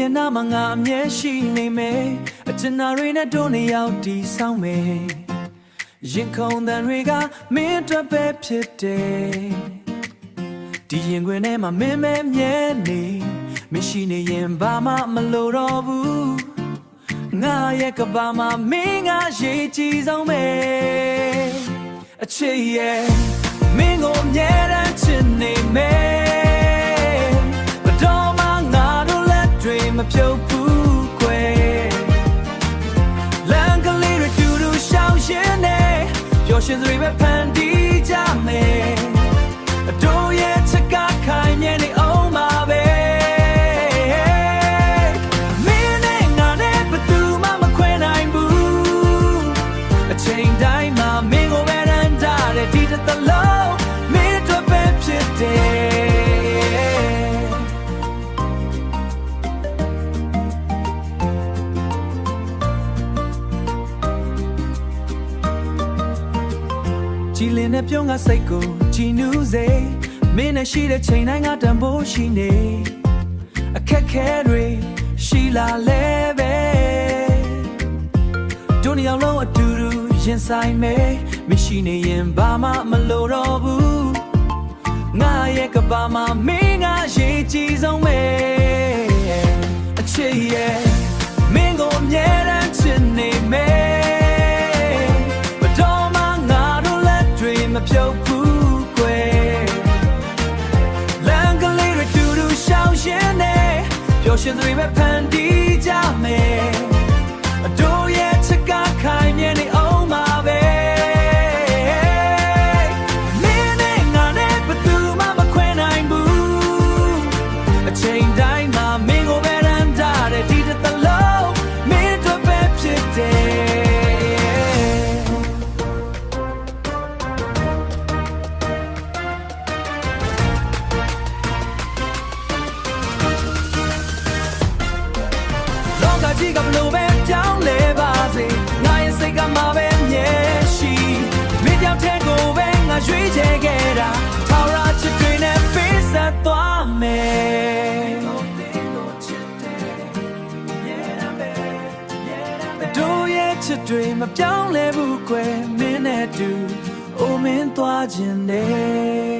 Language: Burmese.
ရဲ့နာမငါအမြဲရှိနေမယ်အကျဉ်းနာတွေနဲ့တို့နေရောက်တည်ဆောင်မယ်ရင်ခုန်တန်တွေကမင်းအတွက်ပဲဖြစ်တယ်ဒီရင်ခွင်ထဲမှာမင်းပဲမြဲနေမရှိနေရင်ဘာမှမလိုတော့ဘူးငါရဲ့ကဘာမှာမင်းကရေးကြည့်ဆောင်မယ်အချစ်ရဲ့မင်းကိုအမြဲတမ်းချစ်နေမယ်ဘယ်တော့မှငါတို့လက်တွေမပြုတ်ဘူးခွဲလမ်းကလေးတွေတူတူရှောင်ရှင်နေပျော်ရွှင်စွာပဲဖန်တီးကြမယ်တို့ရဲ့ချစ်ကခိုင်မြဲနေအောင်ပါပဲမင်းနဲ့ငါနဲ့ဘယ်သူမှမခွဲနိုင်ဘူးအချိန်တိုင်းမှာမင်းကိုပဲတန်းထားတဲ့ဒီတစ်သလုံးမင်းတို့ပဲဖြစ်တယ်ကြည်လင်တဲ့ပြုံးကစိတ်ကိုကြည်နူးစေမင်းနဲ့ရှိတဲ့ချိန်တိုင်းကတန်ဖိုးရှိနေအခက်ခဲတွေရှိလာလဲပဲတို့နှစ်ယောက်လုံးအတူတူရင်ဆိုင်မယ်မရှိနေရင်ဘာမှမလိုတော့ဘူးငါရဲ့ကဘာမှာမင်းကရေးကြည့်ဆုံးမယ်အချစ်ရဲ့မင်းကိုအမြဲတမ်းချစ်နေမယ်ဘယ်တော့မှငါတို့လက်တွေမပြုတ်ဘူးကွယ်လမ်းကလေးတွေတူတူရှောင်ရှင်နေပျော်ရွှင်စွာပဲဖန်တီးကြမယ်တို့ရဲ့ချစ်ကခိုင်မြဲနေအောင်ပါပဲမင်းနဲ့ငါနဲ့ဘယ်သူမှမခွဲနိုင်ဘူးအချိန်တိုင်းမှာမင်းကိုပဲတန်းထားတဲ့ဒီတစ်သလုံးမင်းတို့ပဲဖြစ်တယ်လောကကြီးကဘလို့ပဲပြောင်းလဲပါစေငါရဲ့စိတ်ကမှပဲမြဲရှိမင်းကြောင့်တဲ့ကိုပဲငါရွေးချယ်ခဲ့တာထာဝရချစ်တွေနဲ့ပေးဆက်သွားမယ်တို့ရဲ့ချစ်တွေမပြောင်းလဲဘူးကွယ်မင်းနဲ့တူအိုမင်းသွားခြင်းနဲ့